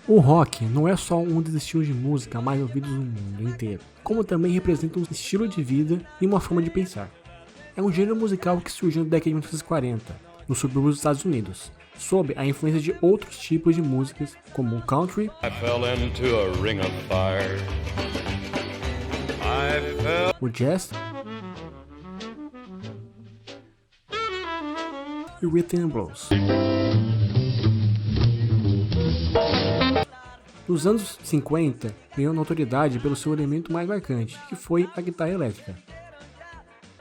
O rock não é só um dos estilos de música mais ouvidos no mundo inteiro, como também representa um estilo de vida e uma forma de pensar. É um gênero musical que surgiu na década de 1940, nos subúrbios dos Estados Unidos, sob a influência de outros tipos de músicas, como o country, o jazz e o rhythm and blues. Nos anos 50, ganhou notoriedade pelo seu elemento mais marcante, que foi a guitarra elétrica.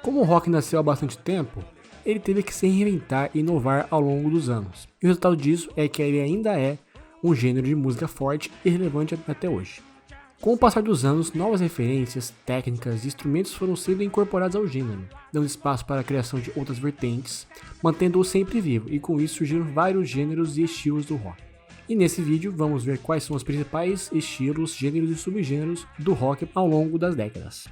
Como o rock nasceu há bastante tempo, ele teve que se reinventar e inovar ao longo dos anos. E o resultado disso é que ele ainda é um gênero de música forte e relevante até hoje. Com o passar dos anos, novas referências, técnicas e instrumentos foram sendo incorporados ao gênero, dando espaço para a criação de outras vertentes, mantendo-o sempre vivo, e com isso surgiram vários gêneros e estilos do rock. E nesse vídeo vamos ver quais são os principais estilos, gêneros e subgêneros do rock ao longo das décadas.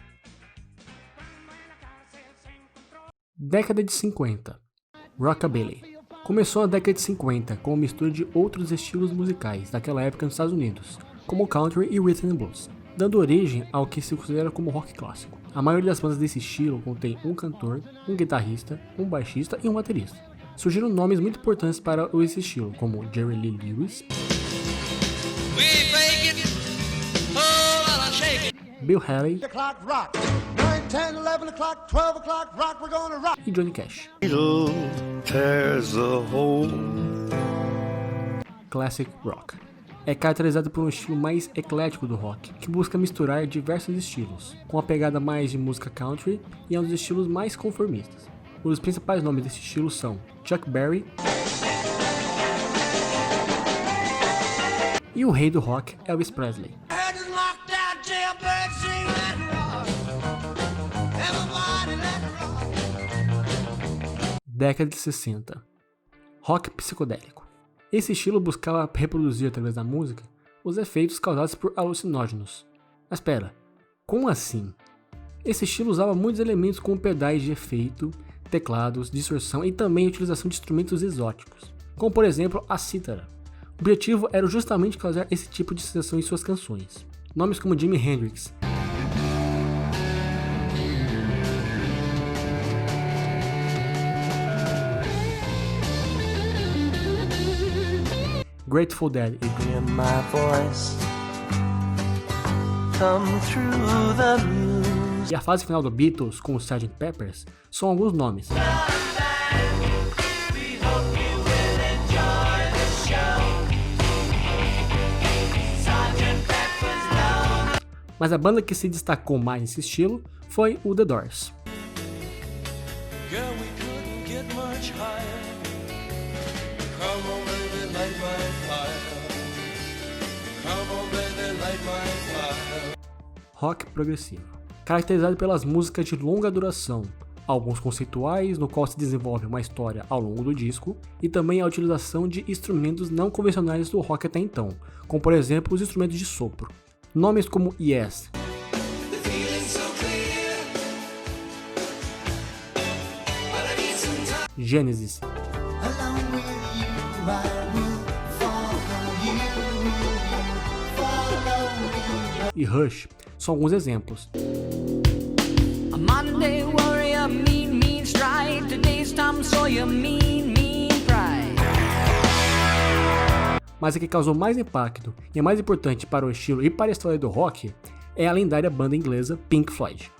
Década de 50. Rockabilly. Começou na década de 50 com uma mistura de outros estilos musicais daquela época nos Estados Unidos, como country e rhythm and blues, dando origem ao que se considera como rock clássico. A maioria das bandas desse estilo contém um cantor, um guitarrista, um baixista e um baterista. Surgiram nomes muito importantes para esse estilo, como Jerry Lee Lewis, Bill Haley e Johnny Cash. Classic Rock. É caracterizado por um estilo mais eclético do rock, que busca misturar diversos estilos, com a pegada mais de música country e é um dos estilos mais conformistas. Os principais nomes desse estilo são Chuck Berry e o rei do rock, Elvis Presley. Década de 60. Rock psicodélico. Esse estilo buscava reproduzir através da música os efeitos causados por alucinógenos. Mas espera, como assim? Esse estilo usava muitos elementos como pedais de efeito, teclados, distorção e também a utilização de instrumentos exóticos, como por exemplo a cítara. O objetivo era justamente causar esse tipo de sensação em suas canções. Nomes como Jimi Hendrix, Grateful Dead e a fase final do Beatles com o Sgt. Peppers são alguns nomes. Mas a banda que se destacou mais nesse estilo foi o The Doors. Rock progressivo. Caracterizado pelas músicas de longa duração, álbuns conceituais no qual se desenvolve uma história ao longo do disco, e também a utilização de instrumentos não convencionais do rock até então, como por exemplo os instrumentos de sopro. Nomes como Yes, Genesis e Rush são alguns exemplos. Mas a que causou mais impacto e é mais importante para o estilo e para a história do rock é a lendária banda inglesa Pink Floyd.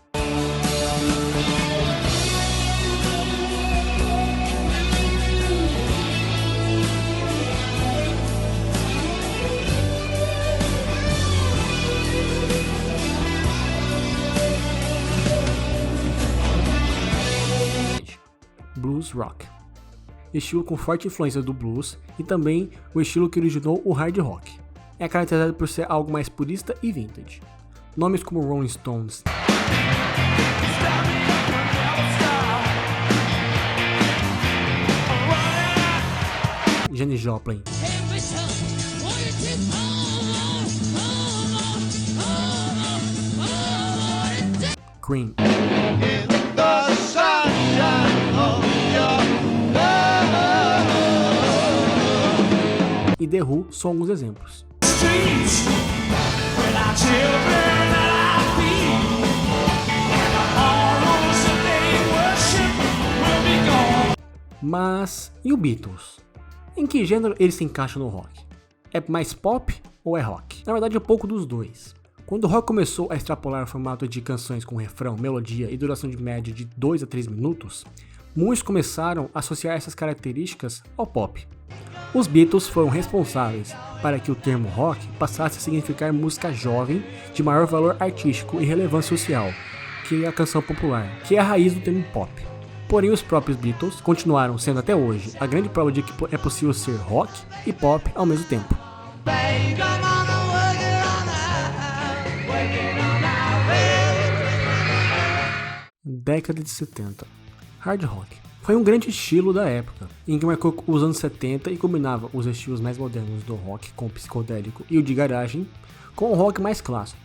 Blues rock, estilo com forte influência do blues e também o estilo que originou o hard rock. É caracterizado por ser algo mais purista e vintage. Nomes como Rolling Stones, Janis Joplin Cream e The Who são alguns exemplos. streets with our children at our feet, and the morals that they worship will be gone. Mas e o Beatles? Em que gênero ele se encaixa no rock? É mais pop ou é rock? Na verdade é um pouco dos dois. Quando o rock começou a extrapolar o formato de canções com refrão, melodia e duração de média de 2 a 3 minutos, muitos começaram a associar essas características ao pop. Os Beatles foram responsáveis para que o termo rock passasse a significar música jovem de maior valor artístico e relevância social, que é a canção popular, que é a raiz do termo pop. Porém, os próprios Beatles continuaram sendo até hoje a grande prova de que é possível ser rock e pop ao mesmo tempo. Década de 70. Hard rock. Foi um grande estilo da época, em que marcou os anos 70 e combinava os estilos mais modernos do rock com o psicodélico e o de garagem com o rock mais clássico,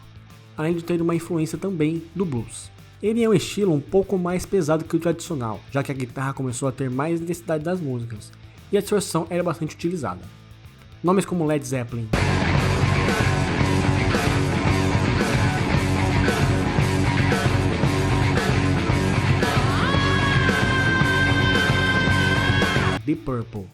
além de ter uma influência também do blues. Ele é um estilo um pouco mais pesado que o tradicional, já que a guitarra começou a ter mais intensidade das músicas e a distorção era bastante utilizada. Nomes como Led Zeppelin, Deep Purple,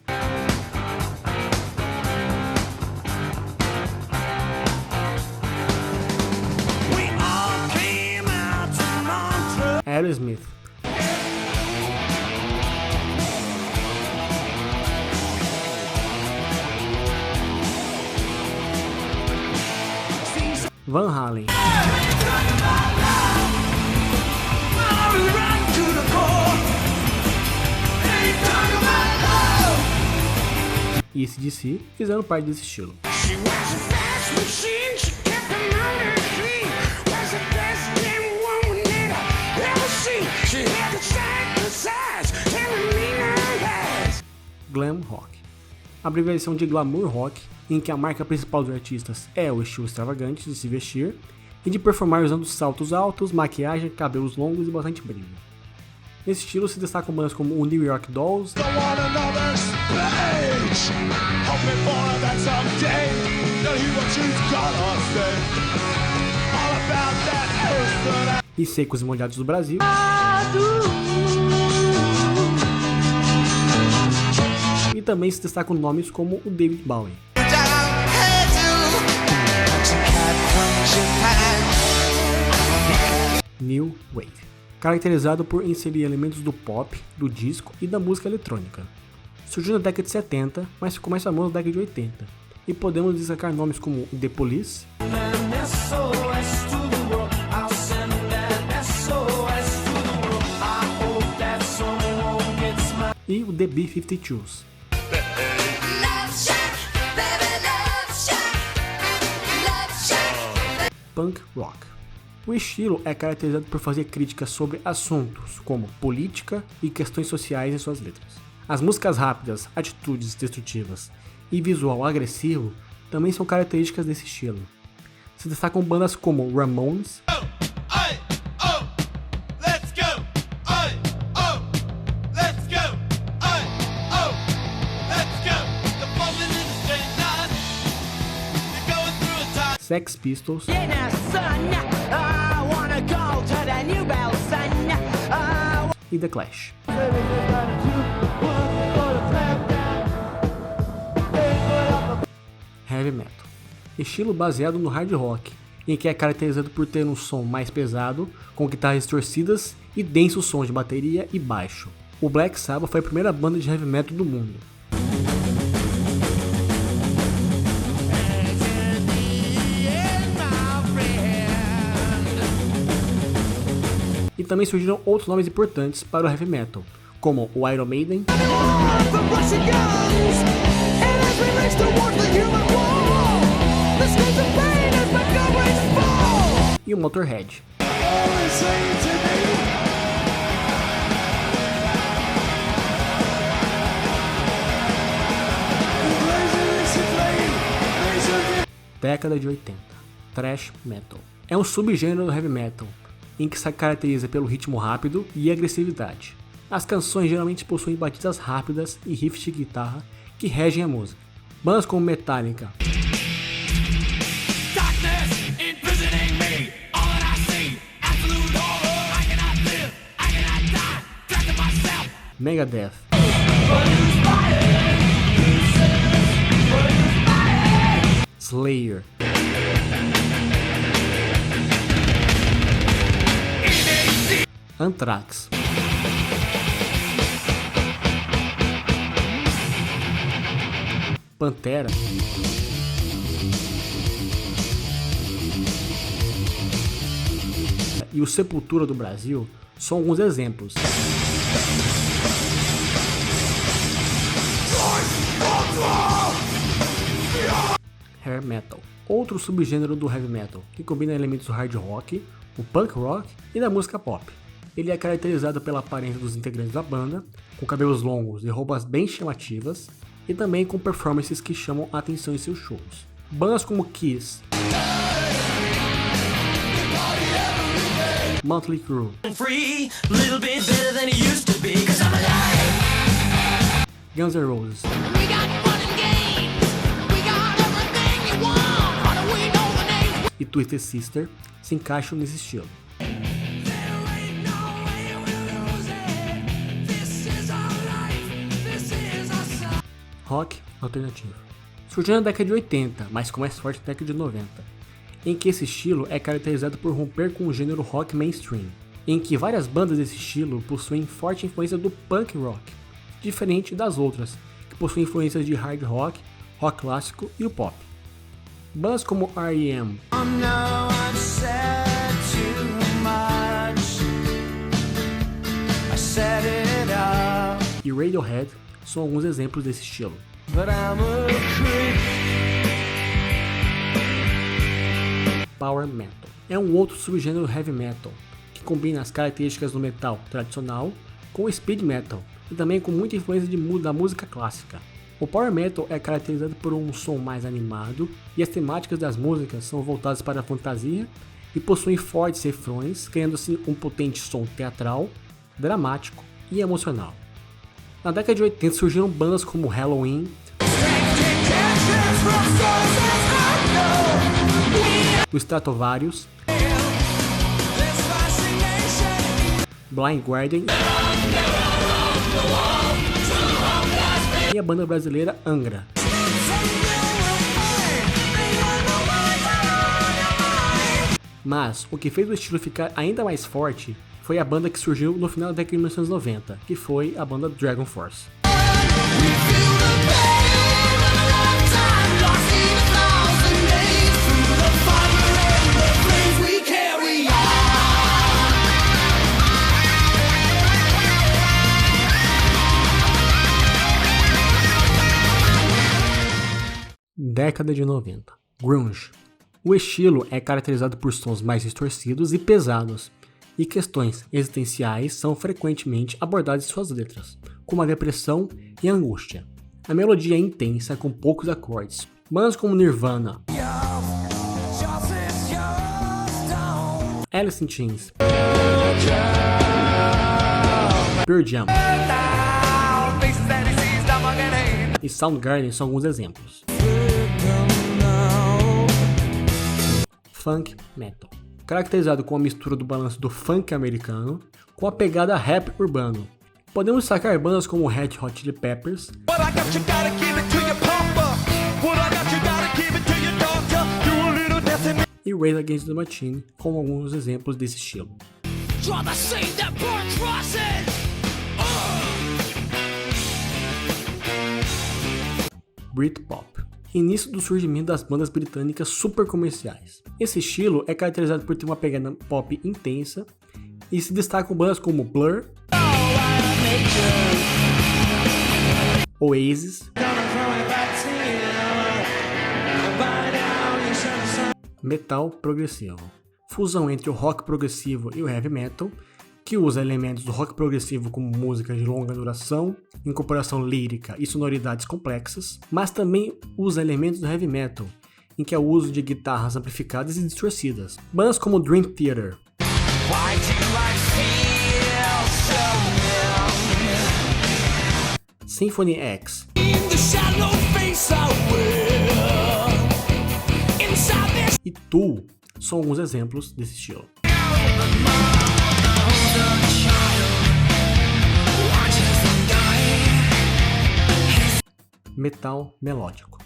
Aerosmith, Van Halen, e AC/DC fizeram parte desse estilo. Glam rock, abreviação de glamour rock, em que a marca principal dos artistas é o estilo extravagante de se vestir e de performar usando saltos altos, maquiagem, cabelos longos e bastante brilho. Nesse estilo se destacam bandas como o New York Dolls e Secos e Molhados do Brasil, e também se destacam nomes como o David Bowie. New Wave, caracterizado por inserir elementos do pop, do disco e da música eletrônica. Surgiu na década de 70, mas ficou mais famoso na década de 80, e podemos destacar nomes como The Police e o The B-52s. Punk rock. O estilo é caracterizado por fazer críticas sobre assuntos como política e questões sociais em suas letras. As músicas rápidas, atitudes destrutivas e visual agressivo também são características desse estilo. Se destacam bandas como Ramones, Sex Pistols e The Clash. Heavy metal, estilo baseado no hard rock, em que é caracterizado por ter um som mais pesado, com guitarras distorcidas e densos sons de bateria e baixo. O Black Sabbath foi a primeira banda de heavy metal do mundo. E também surgiram outros nomes importantes para o heavy metal, como o Iron Maiden e o Motorhead. Década de 80. Thrash Metal. É um subgênero do heavy metal, em que se caracteriza pelo ritmo rápido e agressividade. As canções geralmente possuem batidas rápidas e riffs de guitarra que regem a música. Bandas como Metallica, Megadeth, Slayer, Anthrax, Pantera, e o Sepultura do Brasil são alguns exemplos. Hair metal, outro subgênero do heavy metal, que combina elementos do hard rock, o punk rock e da música pop. Ele é caracterizado pela aparência dos integrantes da banda, com cabelos longos e roupas bem chamativas, e também com performances que chamam a atenção em seus shows. Bandas como Kiss, Motley Crue, Guns N' Roses e Twisted Sister se encaixam nesse estilo. Rock alternativo. Surgiu na década de 80, mas com mais forte na década de 90, em que esse estilo é caracterizado por romper com o gênero rock mainstream, em que várias bandas desse estilo possuem forte influência do punk rock, diferente das outras, que possuem influências de hard rock, rock clássico e o pop. Bandas como R.E.M., e Radiohead são alguns exemplos desse estilo. Power Metal é um outro subgênero heavy metal que combina as características do metal tradicional com o speed metal e também com muita influência da música clássica. O Power Metal é caracterizado por um som mais animado e as temáticas das músicas são voltadas para a fantasia e possuem fortes refrões, criando assim um potente som teatral, dramático e emocional. Na década de 80 surgiram bandas como Halloween, o Stratovarius, Blind Guardian e a banda brasileira Angra. Mas o que fez o estilo ficar ainda mais forte foi a banda que surgiu no final da década de 1990, que foi a banda Dragon Force. Década de 90. Grunge. O estilo é caracterizado por sons mais distorcidos e pesados, e questões existenciais são frequentemente abordadas em suas letras, como a depressão e a angústia. A melodia é intensa com poucos acordes. Bandas como Nirvana, Alice in Chains, Pearl Jam e Soundgarden são alguns exemplos. Funk Metal, caracterizado com a mistura do balanço do funk americano com a pegada rap urbano. Podemos destacar bandas como Red Hot Chili Peppers e Rage Against the Machine como alguns exemplos desse estilo. Britpop, início do surgimento das bandas britânicas super comerciais. Esse estilo é caracterizado por ter uma pegada pop intensa e se destacam bandas como Blur, Oasis, metal progressivo, fusão entre o rock progressivo e o heavy metal, que usa elementos do rock progressivo como música de longa duração, incorporação lírica e sonoridades complexas, mas também usa elementos do heavy metal, em que é o uso de guitarras amplificadas e distorcidas. Bandas como Dream Theater, Symphony X e Tool são alguns exemplos desse estilo. metal melódico,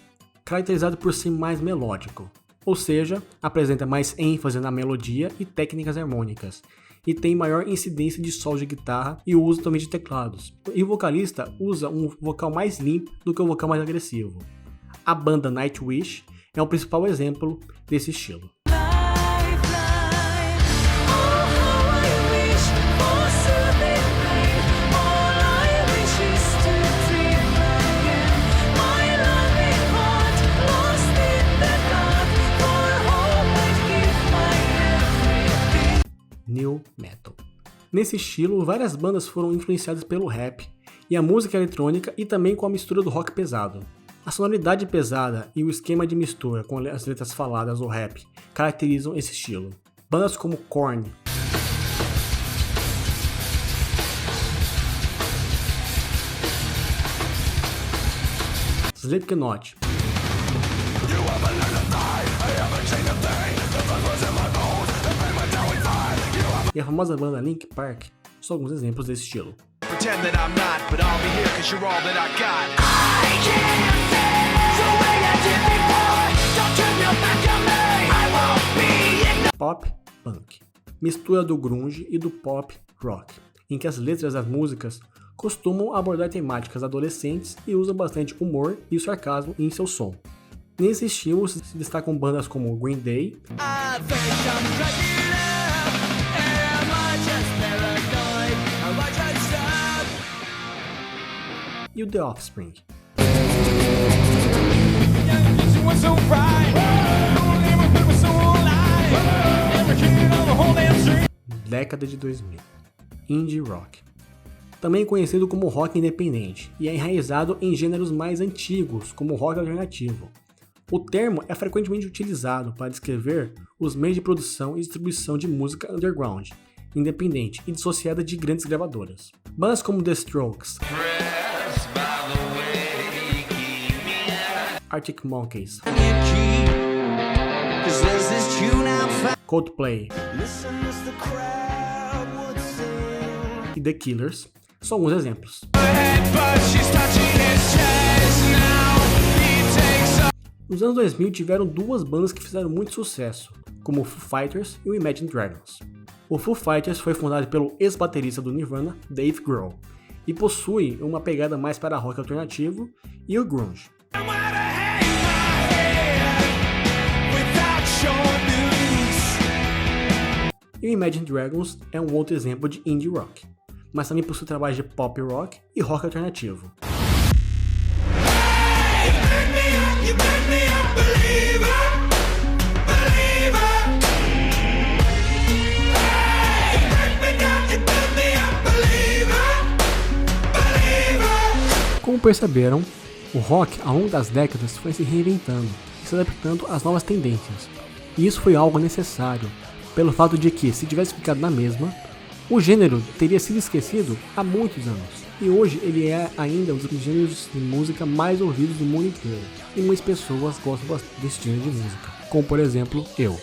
caracterizado por ser mais melódico, ou seja, apresenta mais ênfase na melodia e técnicas harmônicas, e tem maior incidência de solos de guitarra e o uso também de teclados. E o vocalista usa um vocal mais limpo do que o vocal mais agressivo. A banda Nightwish é o principal exemplo desse estilo. New Metal. Nesse estilo, várias bandas foram influenciadas pelo rap e a música eletrônica e também com a mistura do rock pesado. A sonoridade pesada e o esquema de mistura com as letras faladas ou rap caracterizam esse estilo. Bandas como Korn, Slipknot, e a famosa banda Linkin Park são alguns exemplos desse estilo. Pop punk, mistura do grunge e do pop rock, em que as letras das músicas costumam abordar temáticas adolescentes e usam bastante humor e sarcasmo em seu som. Nesse estilo se destacam bandas como Green Day, e o The Offspring. Década de 2000. Indie rock. Também conhecido como rock independente, e é enraizado em gêneros mais antigos, como rock alternativo. O termo é frequentemente utilizado para descrever os meios de produção e distribuição de música underground, independente e dissociada de grandes gravadoras. Bandas como The Strokes, Arctic Monkeys, Coldplay e The Killers são alguns exemplos. Nos anos 2000 tiveram duas bandas que fizeram muito sucesso, como o Foo Fighters e o Imagine Dragons. O Foo Fighters foi fundado pelo ex-baterista do Nirvana, Dave Grohl, e possui uma pegada mais para rock alternativo e o grunge. E o Imagine Dragons é um outro exemplo de indie rock, mas também possui trabalhos de pop rock e rock alternativo. Como perceberam, o rock ao longo das décadas foi se reinventando e se adaptando às novas tendências. E isso foi algo necessário, pelo fato de que, se tivesse ficado na mesma, o gênero teria sido esquecido há muitos anos. E hoje ele é ainda um dos gêneros de música mais ouvidos do mundo inteiro. E muitas pessoas gostam desse gênero de música, como por exemplo eu.